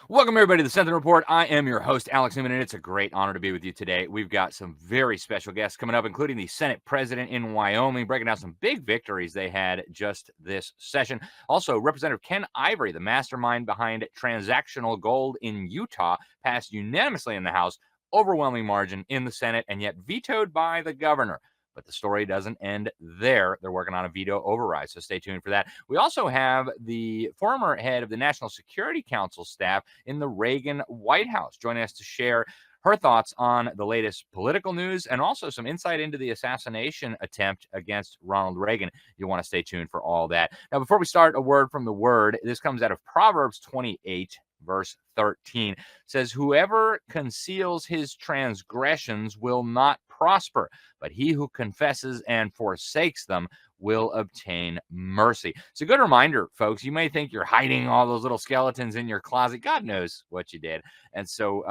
Welcome, everybody, to the Sentinel Report. I am your host, Alex Newman, and it's a great honor to be with you today. We've got some very special guests coming up, including the Senate president in Wyoming, breaking down some big victories they had just this session. Also, Representative Ken Ivory, the mastermind behind transactional gold in Utah, passed unanimously in the House, overwhelming margin in the Senate, and yet vetoed by the governor. But the story doesn't end there. They're working on a veto override, so stay tuned for that. We also have the former head of the National Security Council staff in the Reagan White House joining us to share her thoughts on the latest political news and also some insight into the assassination attempt against Ronald Reagan. You'll want to stay tuned for all that. Now, before we start, a word from the Word. This comes out of Proverbs 28. Verse 13 says, "Whoever conceals his transgressions will not prosper, but he who confesses and forsakes them will obtain mercy." It's a good reminder, folks. You may think you're hiding all those little skeletons in your closet. God knows what you did. And so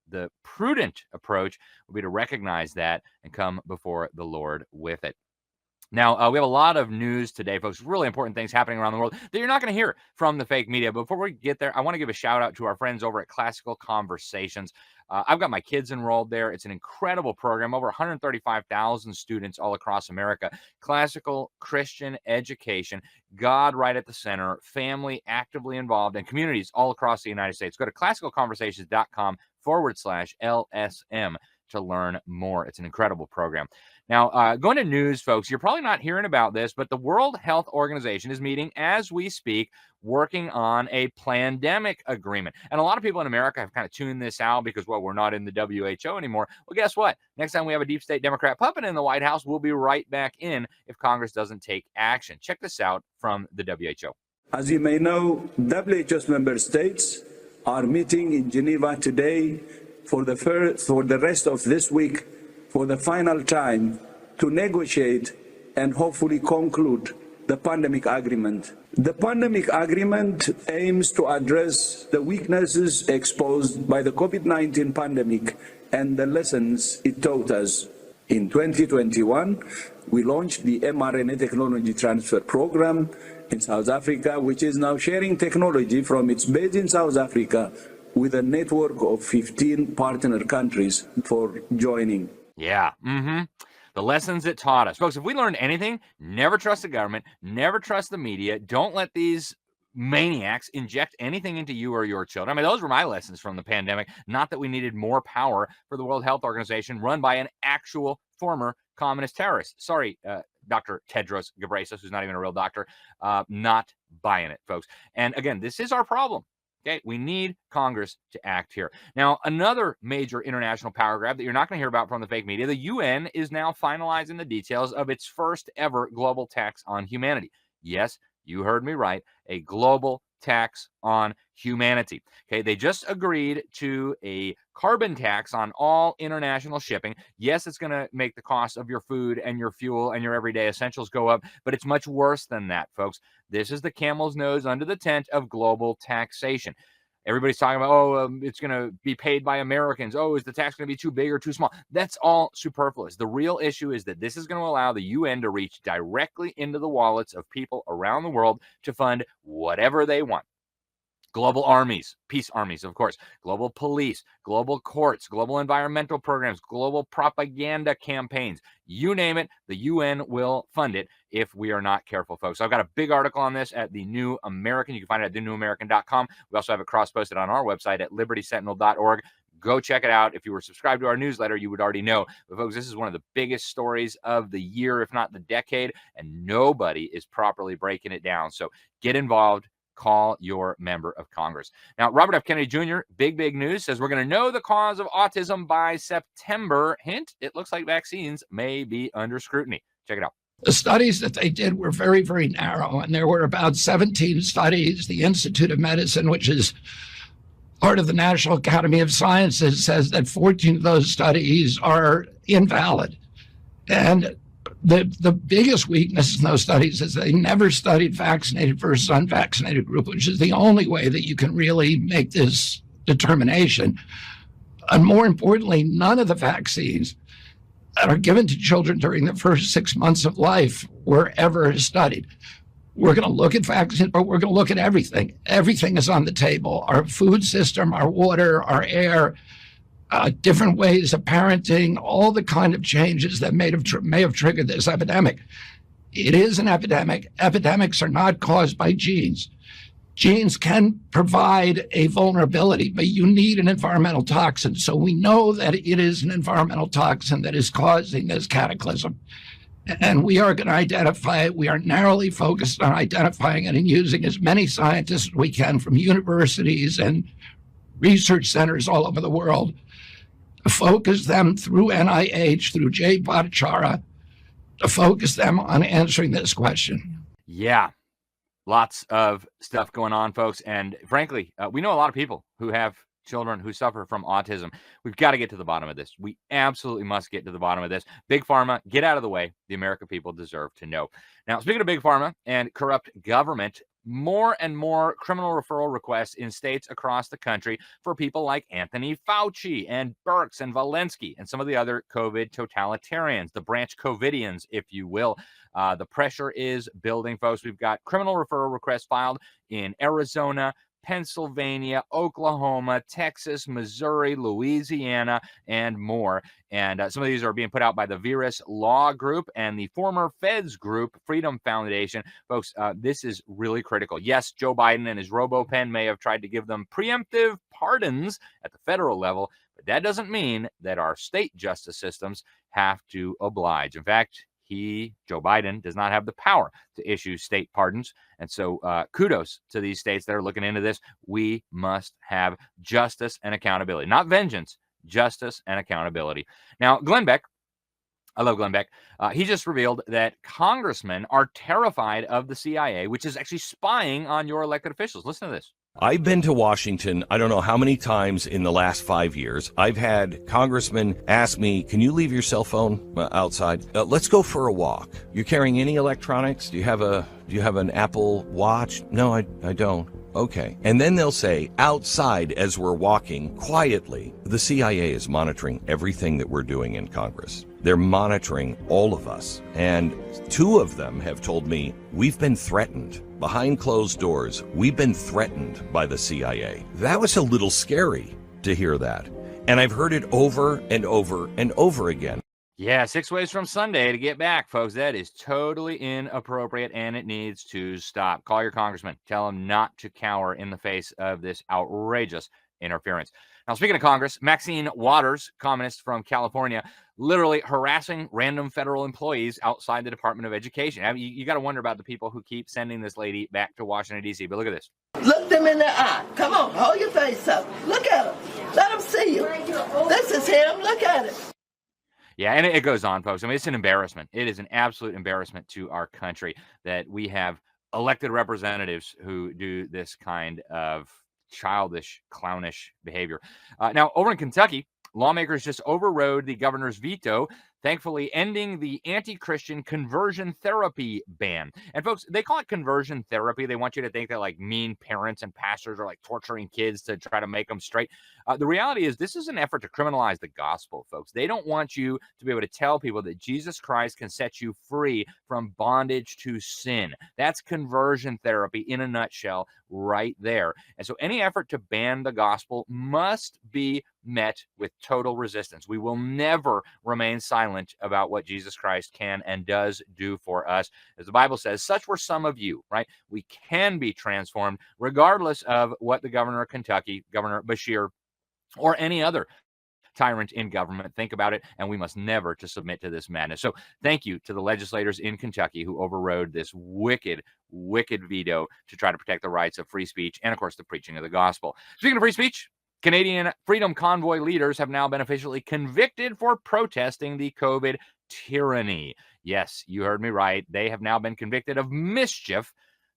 the prudent approach will be to recognize that and come before the Lord with it. Now, we have a lot of news today, folks, really important things happening around the world that you're not going to hear from the fake media. Before we get there, I want to give a shout out to our friends over at Classical Conversations. I've got my kids enrolled there. It's an incredible program, over 135,000 students all across America. Classical Christian education, God right at the center, family actively involved, and communities all across the United States. Go to classicalconversations.com/LSM to learn more. It's an incredible program. Now, going to news, folks, you're probably not hearing about this, but the World Health Organization is meeting as we speak, working on a pandemic agreement. And a lot of people in America have kind of tuned this out because, well, we're not in the WHO anymore. Well, guess what? Next time we have a deep state Democrat puppet in the White House, we'll be right back in if Congress doesn't take action. Check this out from the WHO. As you may know, WHO's member states are meeting in Geneva today for the rest of this week for the final time to negotiate and hopefully conclude the pandemic agreement. The pandemic agreement aims to address the weaknesses exposed by the COVID-19 pandemic and the lessons it taught us. In 2021, we launched the mRNA Technology Transfer Program in South Africa, which is now sharing technology from its base in South Africa with a network of 15 partner countries for joining. Yeah. The lessons it taught us. Folks, if we learned anything, never trust the government, never trust the media. Don't let these maniacs inject anything into you or your children. I mean, those were my lessons from the pandemic. Not that we needed more power for the World Health Organization run by an actual former communist terrorist. Sorry, Dr. Tedros Ghebreyesus, who's not even a real doctor. Not buying it, folks. And again, this is our problem. Okay, we need Congress to act here. Now, another major international power grab that you're not going to hear about from the fake media, the UN is now finalizing the details of its first ever global tax on humanity. Yes, you heard me right, a global tax on humanity. Okay, they just agreed to a carbon tax on all international shipping. Yes, it's going to make the cost of your food and your fuel and your everyday essentials go up, but it's much worse than that, folks. This is the camel's nose under the tent of global taxation. Everybody's talking about, it's going to be paid by Americans. Oh, is the tax going to be too big or too small? That's all superfluous. The real issue is that this is going to allow the UN to reach directly into the wallets of people around the world to fund whatever they want. Global armies, peace armies, of course, global police, global courts, global environmental programs, global propaganda campaigns, you name it, the UN will fund it if we are not careful, folks. So I've got a big article on this at The New American. You can find it at thenewamerican.com. We also have it cross-posted on our website at libertysentinel.org. Go check it out. If you were subscribed to our newsletter, you would already know. But folks, this is one of the biggest stories of the year, if not the decade, and nobody is properly breaking it down. So get involved. Call your member of Congress. Now, Robert F. Kennedy Jr., big news, says we're going to know the cause of autism by September. Hint, it looks like vaccines may be under scrutiny. Check it out. The studies that they did were very, very narrow, and there were about 17 studies. The Institute of Medicine, which is part of the National Academy of Sciences, says that 14 of those studies are invalid. And the biggest weakness in those studies is they never studied vaccinated versus unvaccinated group, which is the only way that you can really make this determination. And more importantly, none of the vaccines that are given to children during the first 6 months of life were ever studied. We're going to look at vaccines, but we're going to look at everything. Everything is on the table. Our food system, our water, our air, different ways of parenting, all the kind of changes that may have triggered this epidemic. It is an epidemic. Epidemics are not caused by genes. Genes can provide a vulnerability, but you need an environmental toxin. So we know that it is an environmental toxin that is causing this cataclysm. And we are going to identify it. We are narrowly focused on identifying it and using as many scientists as we can from universities and research centers all over the world to focus them through NIH, through Jay Bhattacharya, to focus them on answering this question. Yeah. Lots of stuff going on, folks. And frankly, we know a lot of people who have children who suffer from autism. We've got to get to the bottom of this. We absolutely must get to the bottom of this. Big Pharma, get out of the way. The American people deserve to know. Now, speaking of Big Pharma and corrupt government, more and more criminal referral requests in states across the country for people like Anthony Fauci and Birx and Walensky and some of the other COVID totalitarians, the branch COVIDians, if you will. The pressure is building, folks. We've got criminal referral requests filed in Arizona, Pennsylvania, Oklahoma, Texas, Missouri, Louisiana, and more. And some of these are being put out by the Virus Law Group and the former Feds Group, Freedom Foundation. Folks, this is really critical. Yes, Joe Biden and his RoboPen may have tried to give them preemptive pardons at the federal level, but that doesn't mean that our state justice systems have to oblige. In fact, Joe Biden, does not have the power to issue state pardons. And so kudos to these states that are looking into this. We must have justice and accountability, not vengeance, justice and accountability. Now, Glenn Beck, I love Glenn Beck. He just revealed that congressmen are terrified of the CIA, which is actually spying on your elected officials. Listen to this. I've been to Washington, I don't know how many times in the last 5 years. I've had congressmen ask me, can you leave your cell phone outside? Let's go for a walk. You're carrying any electronics? Do you have an Apple Watch? No, I don't. Okay. And then they'll say, outside as we're walking, quietly, the CIA is monitoring everything that we're doing in Congress. They're monitoring all of us. And 2 of them have told me, we've been threatened. Behind closed doors, we've been threatened by the CIA. That was a little scary to hear that. And I've heard it over and over and over again. Yeah, 6 ways from Sunday to get back, folks. That is totally inappropriate, and it needs to stop. Call your congressman. Tell him not to cower in the face of this outrageous interference. Now, speaking of Congress, Maxine Waters, communist from California, literally harassing random federal employees outside the Department of Education. I mean, you got to wonder about the people who keep sending this lady back to Washington, D.C. But look at this. Look them in the eye. Come on, hold your face up. Look at him. Let them see you. This is him. Look at it. Yeah, and it goes on, folks. I mean, it's an embarrassment. It is an absolute embarrassment to our country that we have elected representatives who do this kind of childish, clownish behavior. Now, over in Kentucky, lawmakers just overrode the governor's veto, thankfully ending the anti-Christian conversion therapy ban. And folks, they call it conversion therapy. They want you to think that like mean parents and pastors are like torturing kids to try to make them straight. The reality is this is an effort to criminalize the gospel, folks. They don't want you to be able to tell people that Jesus Christ can set you free from bondage to sin. That's conversion therapy in a nutshell right there. And so any effort to ban the gospel must be met with total resistance. We will never remain silent about what Jesus Christ can and does do for us. As the Bible says, such were some of you, right? We can be transformed regardless of what the governor of Kentucky, Governor Bashir, or any other tyrant in government think about it, and we must never to submit to this madness. So thank you to the legislators in Kentucky who overrode this wicked veto to try to protect the rights of free speech and, of course, the preaching of the gospel. Speaking of free speech, Canadian Freedom Convoy leaders have now been officially convicted for protesting the COVID tyranny. Yes, you heard me right. They have now been convicted of mischief,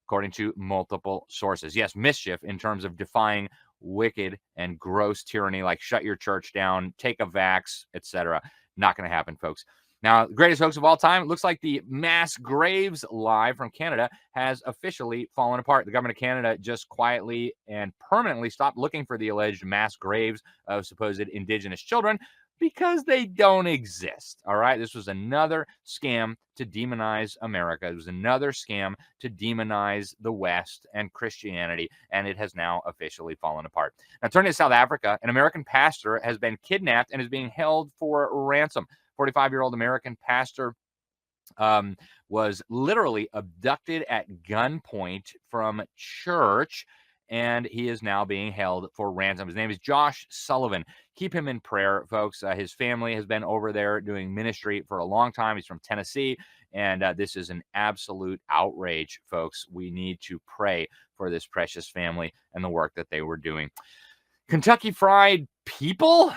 according to multiple sources. Yes, mischief in terms of defying wicked and gross tyranny like shut your church down, take a vax, etc. Not going to happen, folks. Now, the greatest hoax of all time, it looks like the mass graves lie from Canada has officially fallen apart. The government of Canada just quietly and permanently stopped looking for the alleged mass graves of supposed Indigenous children. Because they don't exist. All right. This was another scam to demonize America. It was another scam to demonize the West and Christianity. And it has now officially fallen apart. Now, turning to South Africa, an American pastor has been kidnapped and is being held for ransom. 45-year-old American pastor was literally abducted at gunpoint from church, and he is now being held for ransom. His name is Josh Sullivan. Keep him in prayer, folks. His family has been over there doing ministry for a long time. He's from Tennessee, and this is an absolute outrage, folks. We need to pray for this precious family and the work that they were doing. Kentucky Fried People?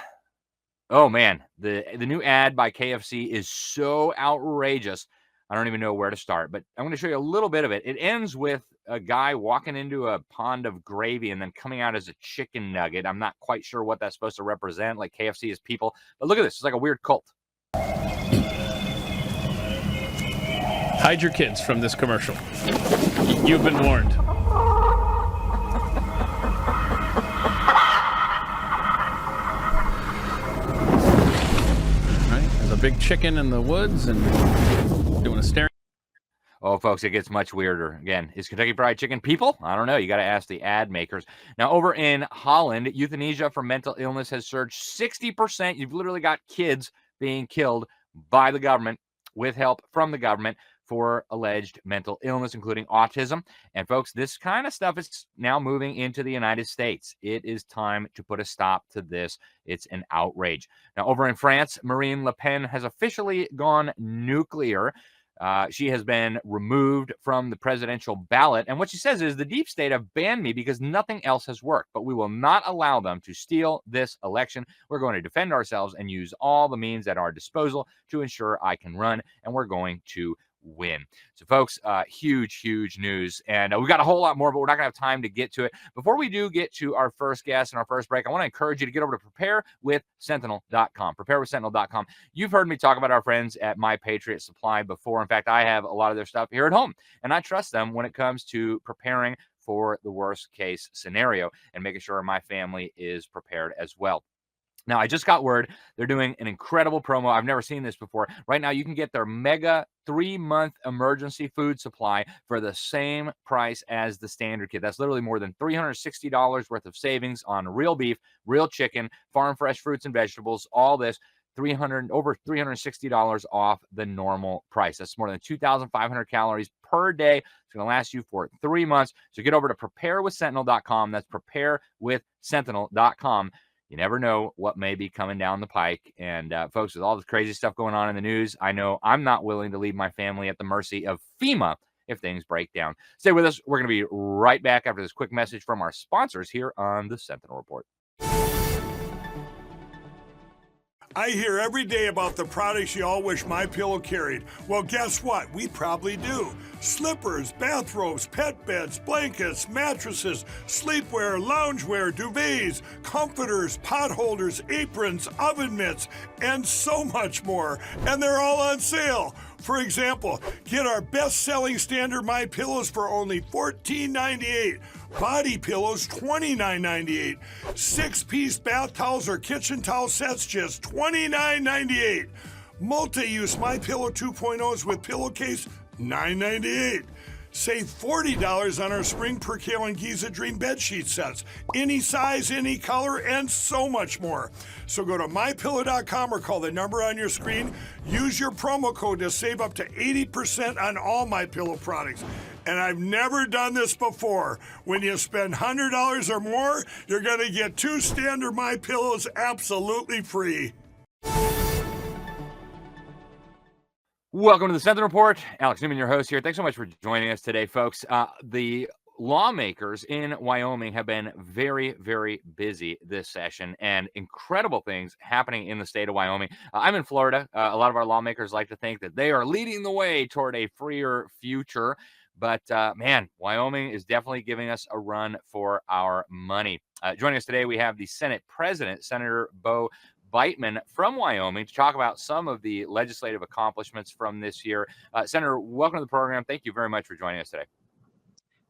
Oh man, the new ad by KFC is so outrageous. I don't even know where to start, but I'm going to show you a little bit of it. It ends with a guy walking into a pond of gravy and then coming out as a chicken nugget. I'm not quite sure what that's supposed to represent, like KFC is people. But look at this. It's like a weird cult. Hide your kids from this commercial. You've been warned. Big chicken in the woods and doing a staring. Oh, folks, it gets much weirder. Again, is Kentucky Fried Chicken people? I don't know. You got to ask the ad makers. Now, over in Holland, euthanasia for mental illness has surged 60%. You've literally got kids being killed by the government with help from the government for alleged mental illness, including autism. And folks, this kind of stuff is now moving into the United States. It is time to put a stop to this. It's an outrage. Now, over in France, Marine Le Pen has officially gone nuclear. She has been removed from the presidential ballot. And what she says is the deep state have banned me because nothing else has worked, but we will not allow them to steal this election. We're going to defend ourselves and use all the means at our disposal to ensure I can run, and we're going to win. So, folks, huge news. And we've got a whole lot more, but we're not going to have time to get to it. Before we do get to our first guest and our first break, I want to encourage you to get over to preparewithsentinel.com. Preparewithsentinel.com. You've heard me talk about our friends at My Patriot Supply before. In fact, I have a lot of their stuff here at home, and I trust them when it comes to preparing for the worst case scenario and making sure my family is prepared as well. Now, I just got word they're doing an incredible promo. I've never seen this before. Right now, you can get their mega 3-month emergency food supply for the same price as the standard kit. That's literally more than $360 worth of savings on real beef, real chicken, farm fresh fruits and vegetables, all this. Over $360 off the normal price. That's more than 2,500 calories per day. It's going to last you for 3 months. So get over to preparewithsentinel.com. That's preparewithsentinel.com. You never know what may be coming down the pike. And folks, with all this crazy stuff going on in the news, I know I'm not willing to leave my family at the mercy of FEMA if things break down. Stay with us. We're going to be right back after this quick message from our sponsors here on the Sentinel Report. I hear every day about the products you all wish MyPillow carried. Well, guess what? We probably do. Slippers, bathrobes, pet beds, blankets, mattresses, sleepwear, loungewear, duvets, comforters, pot holders, aprons, oven mitts, and so much more. And they're all on sale. For example, get our best-selling standard MyPillows for only $14.98. Body pillows, $29.98. 6-piece bath towels or kitchen towel sets, just $29.98. Multi-use MyPillow 2.0s with pillowcase, $9.98. Save $40 on our Spring Percale and Giza Dream bedsheet sets. Any size, any color, and so much more. So go to MyPillow.com or call the number on your screen. Use your promo code to save up to 80% on all MyPillow products. And I've never done this before. When you spend $100 or more, you're going to get 2 standard MyPillows absolutely free. Welcome to the Sentinel Report. Alex Newman, your host here. Thanks so much for joining us today, folks. The lawmakers in Wyoming have been very, very busy this session, and incredible things happening in the state of Wyoming. I'm in Florida. A lot of our lawmakers like to think that they are leading the way toward a freer future. But, man, Wyoming is definitely giving us a run for our money. Joining us today, we have the Senate President, Senator Bo Beitman from Wyoming, to talk about some of the legislative accomplishments from this year. Senator, welcome to the program. Thank you very much for joining us today.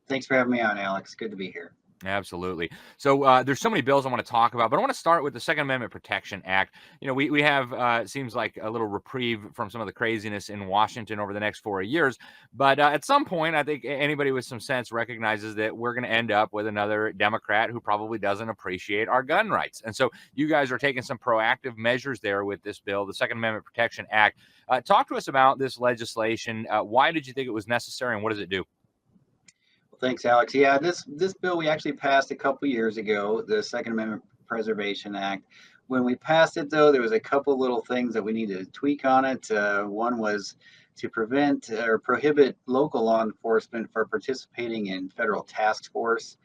Thanks for having me on, Alex. Good to be here. Absolutely. So there's so many bills I want to talk about, but I want to start with the Second Amendment Protection Act. We have it seems like a little reprieve from some of the craziness in Washington over the next 4 years, but at some point, I think anybody with some sense recognizes that we're going to end up with another Democrat who probably doesn't appreciate our gun rights. And so you guys are taking some proactive measures there with this bill, the Second Amendment Protection Act. Talk to us about this legislation. Why did you think it was necessary, and what does it do? Thanks, Alex. Yeah, this bill we actually passed a couple years ago, the Second Amendment Preservation Act. When we passed it, though, there was a couple little things that we needed to tweak on it. One was to prevent or prohibit local law enforcement for participating in federal task forces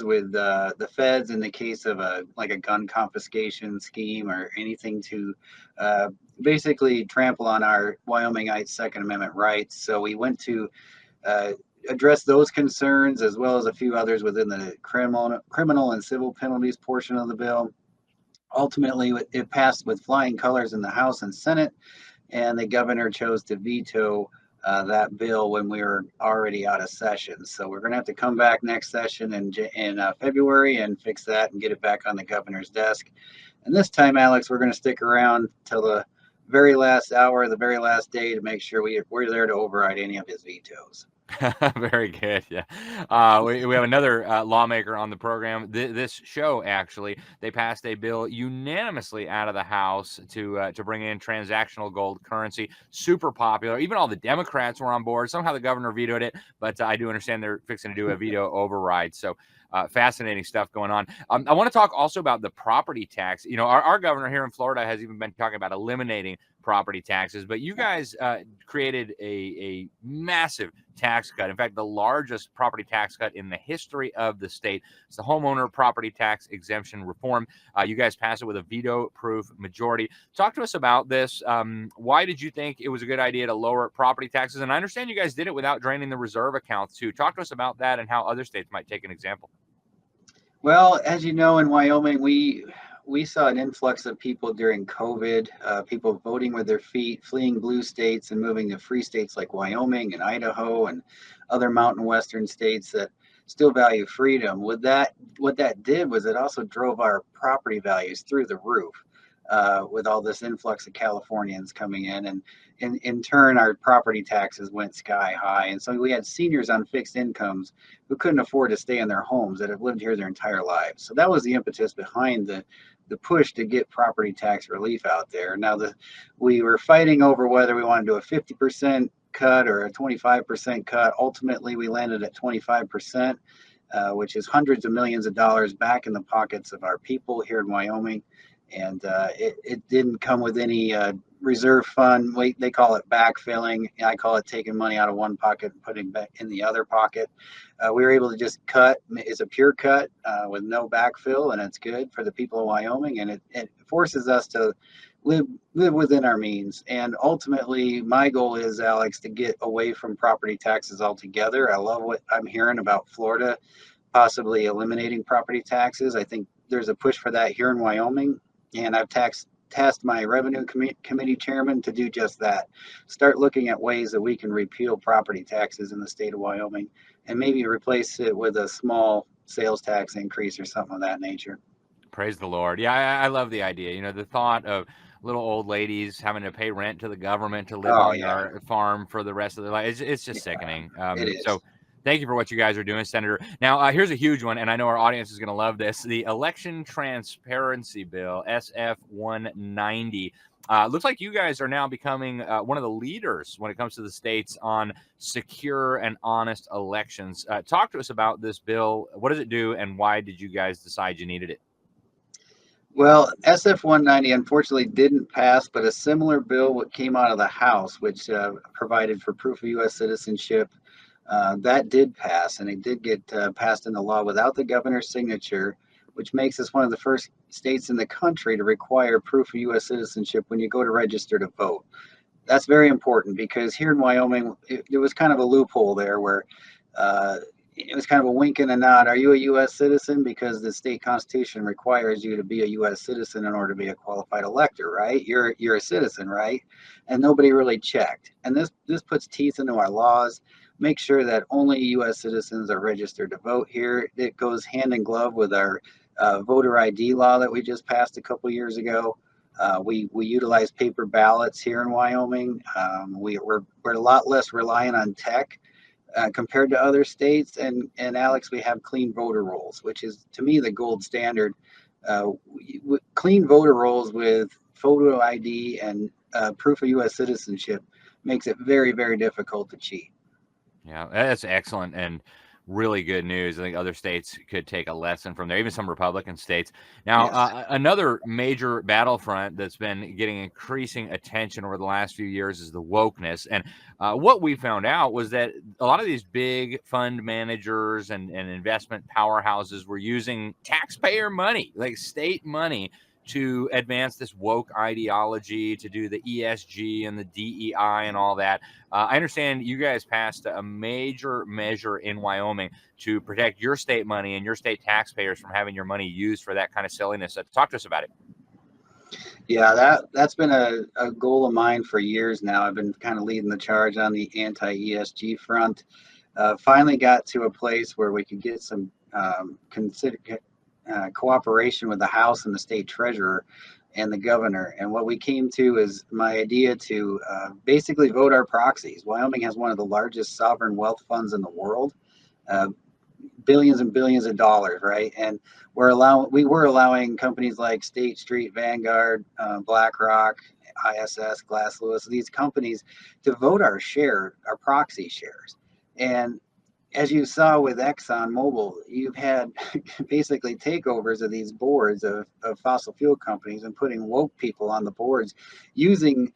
with the feds in the case of a gun confiscation scheme or anything to uh, basically trample on our Wyomingites' Second Amendment rights. So we went to uh, address those concerns as well as a few others within the criminal and civil penalties portion of the bill. Ultimately, it passed with flying colors in the House and Senate, and the governor chose to veto that bill when we were already out of session. So we're going to have to come back next session in February and fix that and get it back on the governor's desk. And this time, Alex, we're going to stick around till the very last hour, the very last day to make sure we're there to override any of his vetoes. Very good. Yeah. We have another lawmaker on the program. This show, actually, they passed a bill unanimously out of the House to bring in transactional gold currency. Super popular. Even all the Democrats were on board. Somehow the governor vetoed it, but I do understand they're fixing to do a veto override. So fascinating stuff going on. I want to talk also about the property tax. Our governor here in Florida has even been talking about eliminating property taxes, but you guys created a massive tax cut. In fact, the largest property tax cut in the history of the state. It's the homeowner property tax exemption reform. You guys passed it with a veto-proof majority. Talk to us about this. Why did you think it was a good idea to lower property taxes? And I understand you guys did it without draining the reserve accounts too. Talk to us about that and how other states might take an example. Well, as you know, in Wyoming, we saw an influx of people during COVID, people voting with their feet, fleeing blue states and moving to free states like Wyoming and Idaho and other mountain western states that still value freedom. With that, what that did was it also drove our property values through the roof. With all this influx of Californians coming in, and in turn, our property taxes went sky high. And so we had seniors on fixed incomes who couldn't afford to stay in their homes that have lived here their entire lives. So that was the impetus behind the push to get property tax relief out there. Now, we were fighting over whether we wanted to do a 50% cut or a 25% cut. Ultimately, we landed at 25%, which is hundreds of millions of dollars back in the pockets of our people here in Wyoming. And it didn't come with any reserve fund. They call it backfilling. I call it taking money out of one pocket and putting back in the other pocket. We were able to just cut. It's a pure cut with no backfill, and it's good for the people of Wyoming. And it forces us to live within our means. And ultimately, my goal is, Alex, to get away from property taxes altogether. I love what I'm hearing about Florida possibly eliminating property taxes. I think there's a push for that here in Wyoming. And I've tasked my revenue committee chairman to do just that. Start looking at ways that we can repeal property taxes in the state of Wyoming and maybe replace it with a small sales tax increase or something of that nature. Praise the Lord. Yeah, I love the idea. The thought of little old ladies having to pay rent to the government to live Oh, on yeah. their farm for the rest of their life. It's just sickening. It is. So thank you for what you guys are doing, Senator. Now, here's a huge one, and I know our audience is going to love this. The Election Transparency Bill, SF 190. Looks like you guys are now becoming one of the leaders when it comes to the states on secure and honest elections. Talk to us about this bill. What does it do, and why did you guys decide you needed it? Well, SF 190 unfortunately didn't pass, but a similar bill came out of the House, which provided for proof of U.S. citizenship. That did pass, and it did get passed into law without the governor's signature, which makes us one of the first states in the country to require proof of U.S. citizenship when you go to register to vote. That's very important because here in Wyoming, there was kind of a loophole there where it was kind of a wink and a nod. Are you a U.S. citizen? Because the state constitution requires you to be a U.S. citizen in order to be a qualified elector, right? You're a citizen, right? And nobody really checked. And this puts teeth into our laws. make sure that only U.S. citizens are registered to vote here. It goes hand in glove with our voter ID law that we just passed a couple years ago. We utilize paper ballots here in Wyoming. We're a lot less reliant on tech compared to other states. And Alex, we have clean voter rolls, which is to me the gold standard. Clean voter rolls with photo ID and proof of U.S. citizenship makes it very, very difficult to cheat. Yeah, that's excellent and really good news. I think other states could take a lesson from there, even some Republican states. Now, Yes. another major battlefront that's been getting increasing attention over the last few years is the wokeness. And what we found out was that a lot of these big fund managers and investment powerhouses were using taxpayer money, like state money, to advance this woke ideology, to do the ESG and the DEI and all that. I understand you guys passed a major measure in Wyoming to protect your state money and your state taxpayers from having your money used for that kind of silliness. Talk to us about it. Yeah, that's been a goal of mine for years now. I've been kind of leading the charge on the anti-ESG front. Finally got to a place where we could get some cooperation with the House and the state treasurer and the governor. And what we came to is my idea to basically vote our proxies. Wyoming has one of the largest sovereign wealth funds in the world, billions and billions of dollars, right? And we were allowing companies like State Street, Vanguard, BlackRock, ISS, Glass Lewis, these companies to vote our proxy shares. And as you saw with ExxonMobil, you've had basically takeovers of these boards of fossil fuel companies and putting woke people on the boards using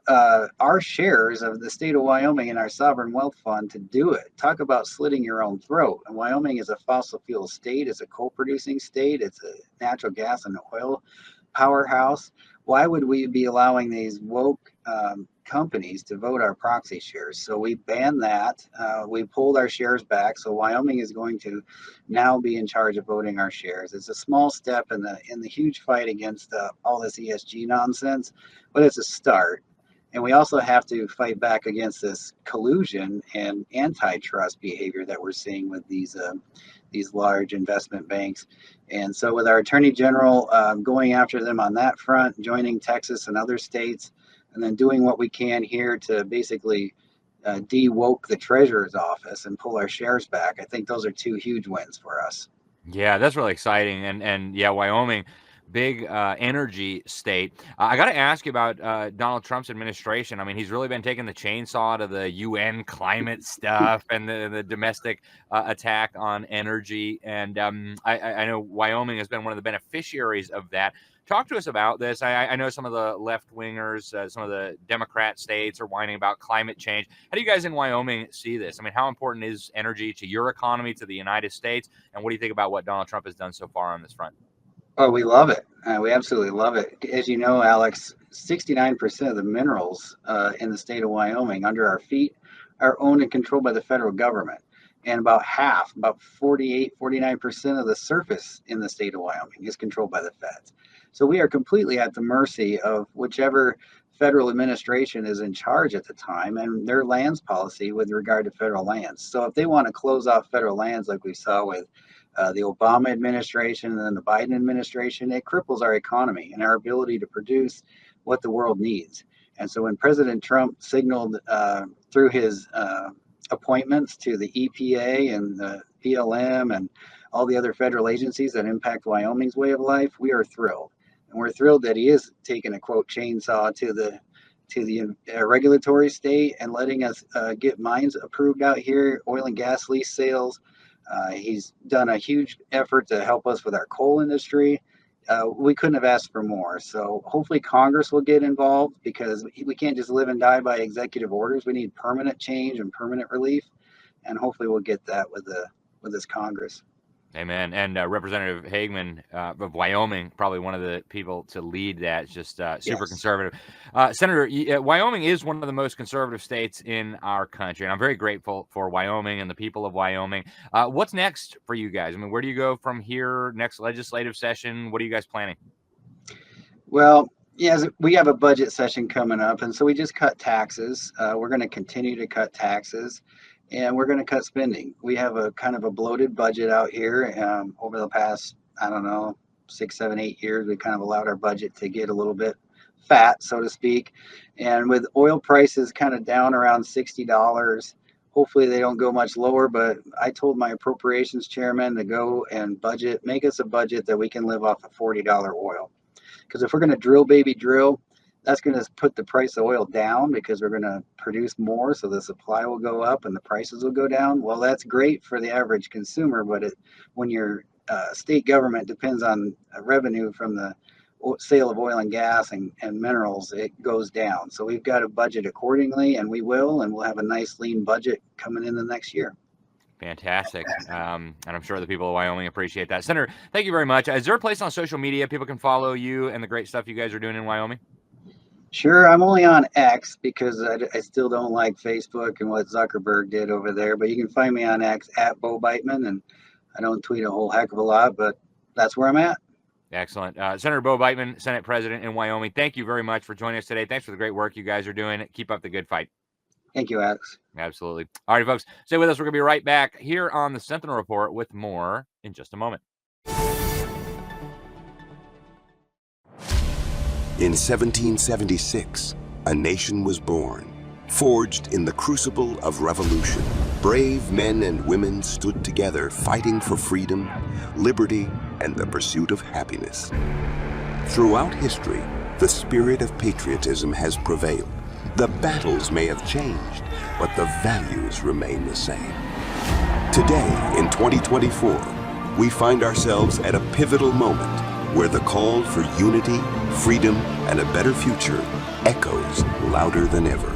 our shares of the state of Wyoming and our sovereign wealth fund to do it. Talk about slitting your own throat. And Wyoming is a fossil fuel state. It's a coal-producing state. It's a natural gas and oil powerhouse. Why would we be allowing these woke companies to vote our proxy shares? So we banned that. We pulled our shares back. So Wyoming is going to now be in charge of voting our shares. It's a small step in the huge fight against all this ESG nonsense, but it's a start. And we also have to fight back against this collusion and antitrust behavior that we're seeing with these large investment banks. And so with our Attorney General going after them on that front, joining Texas and other states, and then doing what we can here to basically de-woke the Treasurer's office and pull our shares back, I think those are two huge wins for us. Yeah, that's really exciting. And yeah, Wyoming, big energy state. I got to ask you about Donald Trump's administration. I mean, he's really been taking the chainsaw to the UN climate stuff and the domestic attack on energy. And I know Wyoming has been one of the beneficiaries of that. Talk to us about this. I know some of the left wingers, some of the Democrat states are whining about climate change. How do you guys in Wyoming see this? I mean, how important is energy to your economy, to the United States? And what do you think about what Donald Trump has done so far on this front? Oh, we love it. We absolutely love it. As you know, Alex, 69% of the minerals in the state of Wyoming under our feet are owned and controlled by the federal government. And about 49% of the surface in the state of Wyoming is controlled by the feds. So we are completely at the mercy of whichever federal administration is in charge at the time and their lands policy with regard to federal lands. So if they want to close off federal lands like we saw with the Obama administration and then the Biden administration, it cripples our economy and our ability to produce what the world needs. And so when President Trump signaled through his appointments to the EPA and the BLM and all the other federal agencies that impact Wyoming's way of life, we are thrilled. And we're thrilled that he is taking a quote chainsaw to the regulatory state and letting us get mines approved out here, oil and gas lease sales. He's done a huge effort to help us with our coal industry. We couldn't have asked for more. So hopefully Congress will get involved because we can't just live and die by executive orders. We need permanent change and permanent relief. And hopefully we'll get that with this Congress. Amen. And Representative Hagman of Wyoming, probably one of the people to lead that. It's just super Yes. conservative. Senator, Wyoming is one of the most conservative states in our country, and I'm very grateful for Wyoming and the people of Wyoming. What's next for you guys? I mean, where do you go from here? Next legislative session? What are you guys planning? Well, yes, we have a budget session coming up, and so we just cut taxes. We're going to continue to cut taxes. and we're going to cut spending. We have a kind of a bloated budget out here. Over the past, I don't know, 6, 7, 8 years, we kind of allowed our budget to get a little bit fat, so to speak. And with oil prices kind of down around $60, hopefully they don't go much lower, but I told my appropriations chairman to go and make us a budget that we can live off of $40 oil. Because if we're going to drill, baby, drill, that's going to put the price of oil down because we're going to produce more, so the supply will go up and the prices will go down. Well, that's great for the average consumer, but when your state government depends on revenue from the sale of oil and gas and minerals, it goes down. So we've got to budget accordingly, and we'll have a nice lean budget coming in the next year. Fantastic. And I'm sure the people of Wyoming appreciate that. Senator, thank you very much. Is there a place on social media people can follow you and the great stuff you guys are doing in Wyoming? Sure, I'm only on X because I still don't like Facebook and what Zuckerberg did over there, but you can find me on X at Bo Beitman, and I don't tweet a whole heck of a lot, but that's where I'm at. Excellent. Senator Bo Beitman, Senate President in Wyoming, thank you very much for joining us today. Thanks for the great work you guys are doing. Keep up the good fight. Thank you, Alex. Absolutely. All right, folks, stay with us. We're going to be right back here on the Sentinel Report with more in just a moment. In 1776, a nation was born, forged in the crucible of revolution. Brave men and women stood together fighting for freedom, liberty, and the pursuit of happiness. Throughout history, the spirit of patriotism has prevailed. The battles may have changed, but the values remain the same. Today, in 2024, we find ourselves at a pivotal moment where the call for unity, freedom, and a better future echoes louder than ever.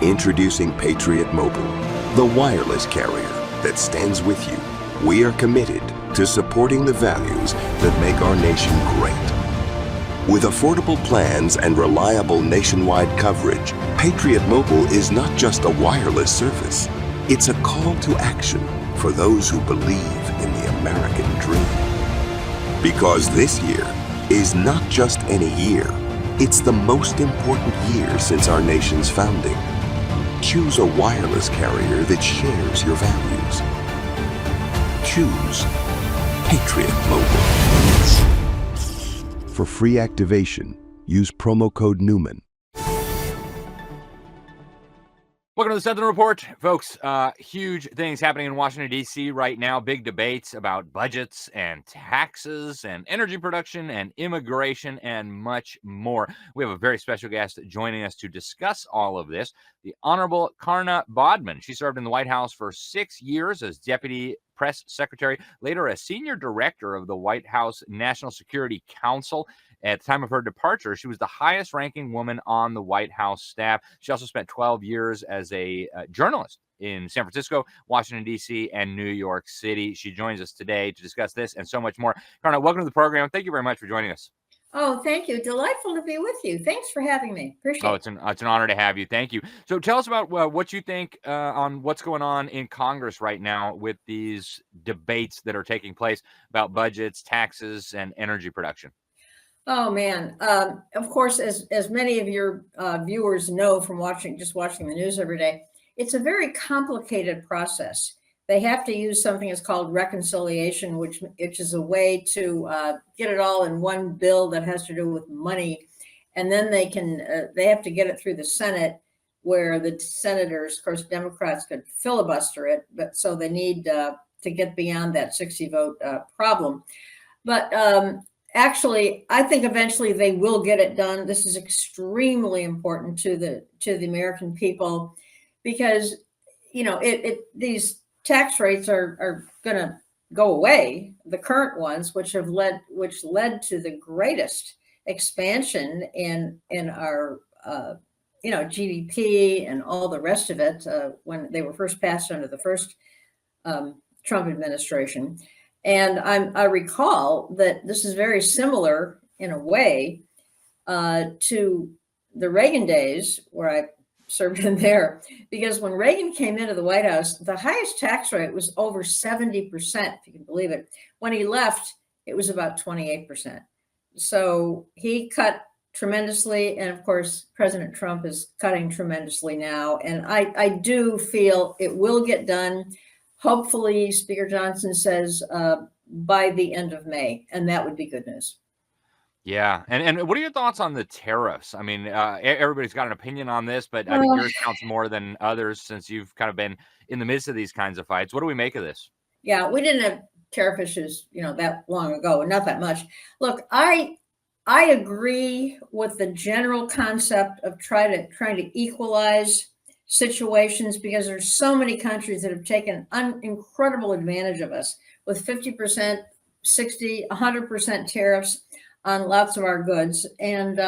Introducing Patriot Mobile, the wireless carrier that stands with you. We are committed to supporting the values that make our nation great. With affordable plans and reliable nationwide coverage, Patriot Mobile is not just a wireless service. It's a call to action for those who believe in the American dream. Because this year is not just any year, it's the most important year since our nation's founding. Choose a wireless carrier that shares your values. Choose Patriot Mobile. For free activation, use promo code Newman. Welcome to the Sentinel Report, folks. Huge things happening in Washington, D.C. right now. Big debates about budgets and taxes and energy production and immigration and much more. We have a very special guest joining us to discuss all of this, the Honorable Karna Bodman. She served in the White House for 6 years as Deputy Press Secretary, later as Senior Director of the White House National Security Council. At the time of her departure, she was the highest ranking woman on the White House staff. She also spent 12 years as a journalist in San Francisco, Washington, D.C., and New York City. She joins us today to discuss this and so much more. Karna, welcome to the program. Thank you very much for joining us. Oh, thank you. Delightful to be with you. Thanks for having me. Appreciate it. It's an honor to have you. Thank you. So tell us about what you think on what's going on in Congress right now with these debates that are taking place about budgets, taxes, and energy production. Oh, man. Of course, as many of your viewers know from watching the news every day, it's a very complicated process. They have to use something that's called reconciliation, which is a way to get it all in one bill that has to do with money. And then they have to get it through the Senate, where the senators, of course, Democrats could filibuster it, but so they need to get beyond that 60 vote problem. But actually, I think eventually they will get it done. This is extremely important to the American people because, these tax rates are going to go away. The current ones, which led to the greatest expansion in our GDP and all the rest of it when they were first passed under the first Trump administration. And I recall that this is very similar in a way to the Reagan days where I served in there, because when Reagan came into the White House, the highest tax rate was over 70%, if you can believe it. When he left, it was about 28%. So he cut tremendously. And of course, President Trump is cutting tremendously now. And I do feel it will get done. Hopefully, Speaker Johnson says by the end of May, and that would be good news. Yeah. And what are your thoughts on the tariffs? I mean, everybody's got an opinion on this, but I think yours counts more than others since you've kind of been in the midst of these kinds of fights. What do we make of this? Yeah, we didn't have tariff issues, that long ago, not that much. Look, I agree with the general concept of trying to equalize situations, because there's so many countries that have taken incredible advantage of us with 50%, 60, 100% tariffs on lots of our goods, and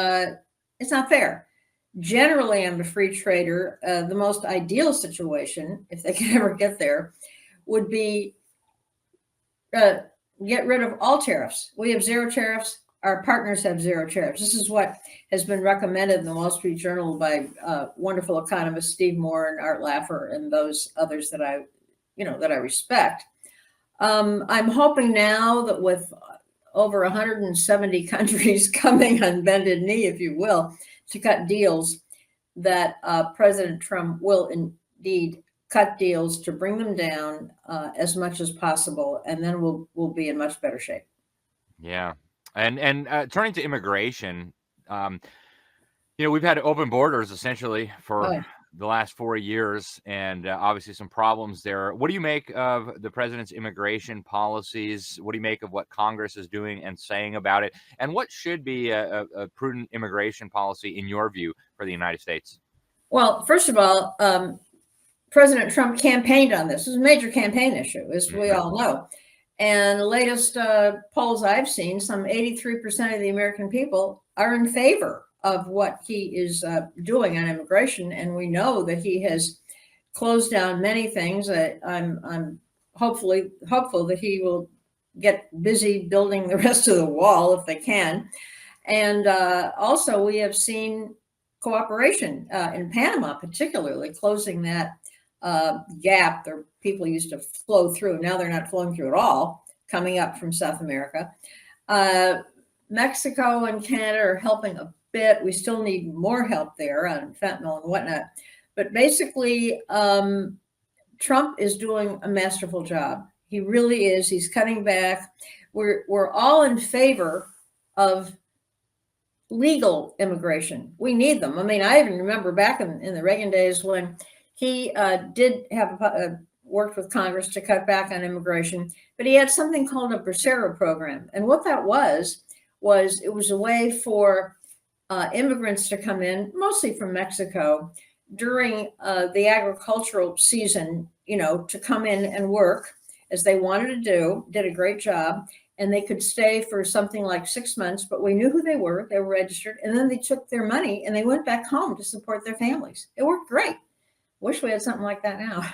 it's not fair. Generally, I'm a free trader. The most ideal situation, if they can ever get there, would be get rid of all tariffs. We have zero tariffs. Our partners have zero tariffs. This is what has been recommended in the Wall Street Journal by wonderful economists Steve Moore and Art Laffer and those others that I respect. I'm hoping now that with over 170 countries coming on bended knee, if you will, to cut deals, that President Trump will indeed cut deals to bring them down as much as possible, and then we'll be in much better shape. Yeah. And turning to immigration, we've had open borders essentially for the last 4 years, and obviously some problems there. What do you make of the president's immigration policies? What do you make of what Congress is doing and saying about it? And what should be a prudent immigration policy in your view for the United States? Well, first of all, President Trump campaigned on this. It was a major campaign issue, as we all know. And the latest polls I've seen, some 83% of the American people are in favor of what he is doing on immigration. And we know that he has closed down many things. I'm hopeful that he will get busy building the rest of the wall if they can. And also, we have seen cooperation in Panama, particularly closing that gap. There, people used to flow through. Now they're not flowing through at all, coming up from South America. Mexico and Canada are helping a bit. We still need more help there on fentanyl and whatnot. But basically, Trump is doing a masterful job. He really is. He's cutting back. We're all in favor of legal immigration. We need them. I mean, I even remember back in the Reagan days when he did have worked with Congress to cut back on immigration, but he had something called a Bracero program. And what that was it was a way for immigrants to come in, mostly from Mexico, during the agricultural season, to come in and work as they wanted to do, did a great job. And they could stay for something like 6 months, but we knew who they were registered, and then they took their money and they went back home to support their families. It worked great. Wish we had something like that now.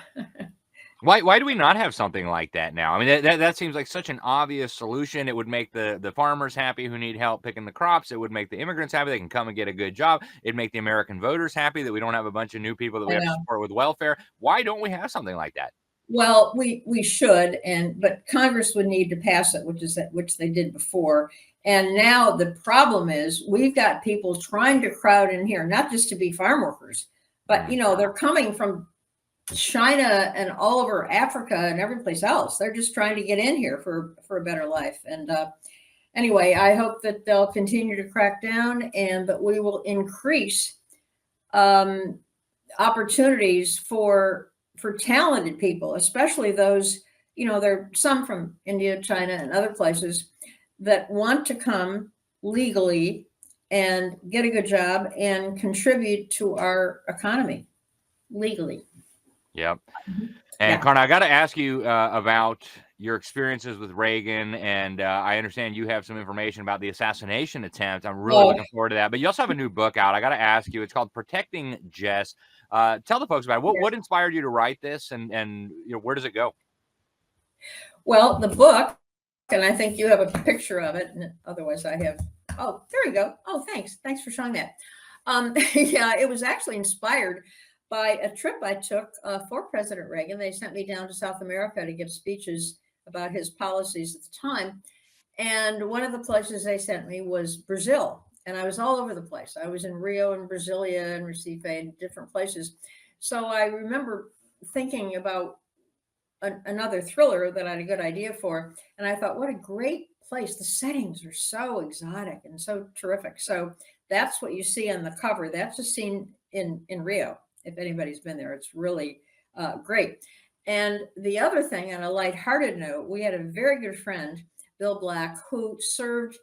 Why do we not have something like that now? I mean, that seems like such an obvious solution. It would make the farmers happy who need help picking the crops. It would make the immigrants happy. They can come and get a good job. It'd make the American voters happy that we don't have a bunch of new people that we have to support with welfare. Why don't we have something like that? Well, we should, but Congress would need to pass it, which they did before. And now the problem is we've got people trying to crowd in here, not just to be farm workers, but they're coming from China and all over Africa and every place else. They're just trying to get in here for a better life. And anyway, I hope that they'll continue to crack down and that we will increase opportunities for talented people, especially those, there are some from India, China, and other places that want to come legally and get a good job and contribute to our economy legally. Yep. And Karna, I got to ask you about your experiences with Reagan, and I understand you have some information about the assassination attempt. I'm really looking forward to that. But you also have a new book out. I got to ask you, it's called Protecting Jess. Tell the folks about it. What inspired you to write this, and where does it go? Well, the book, and I think you have a picture of it, and otherwise I have. Oh, there you go. Oh, thanks for showing that. Yeah, it was actually inspired by a trip I took for President Reagan. They sent me down to South America to give speeches about his policies at the time. And one of the places they sent me was Brazil. and I was all over the place. I was in Rio and Brasilia and Recife and different places. So I remember thinking about another thriller that I had a good idea for. And I thought, what a great place. The settings are so exotic and so terrific. So that's what you see on the cover. That's a scene in Rio. If anybody's been there, it's really great. And the other thing, on a lighthearted note, we had a very good friend, Bill Black, who served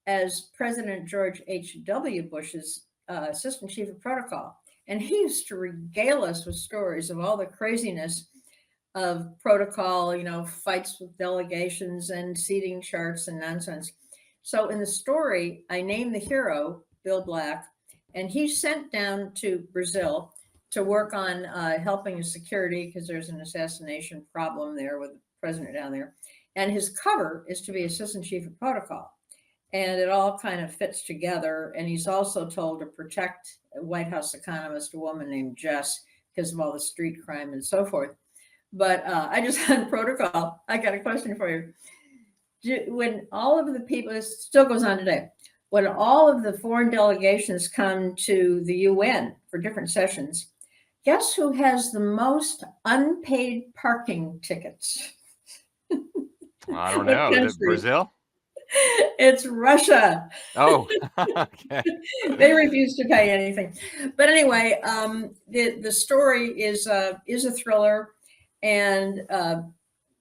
as President George H.W. Bush's assistant chief of protocol. And he used to regale us with stories of all the craziness of protocol, fights with delegations and seating charts and nonsense. So in the story, I named the hero, Bill Black, and he's sent down to Brazil to work on helping his security because there's an assassination problem there with the president down there. And his cover is to be assistant chief of protocol. And it all kind of fits together. And he's also told to protect a White House economist, a woman named Jess, because of all the street crime and so forth. But I just had protocol. I got a question for you. When all of the people, this still goes on today, when all of the foreign delegations come to the UN for different sessions, guess who has the most unpaid parking tickets? I don't know. Is it Brazil? It's Russia. Oh, okay. They refuse to pay anything. But anyway, the story is a thriller. And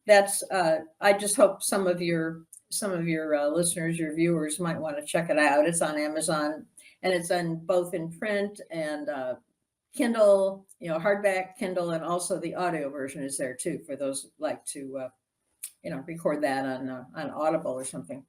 that's I just hope some of your listeners, your viewers might want to check it out. It's on Amazon, and it's on both in print and Kindle, hardback Kindle, and also the audio version is there too for those who like to record that on Audible or something.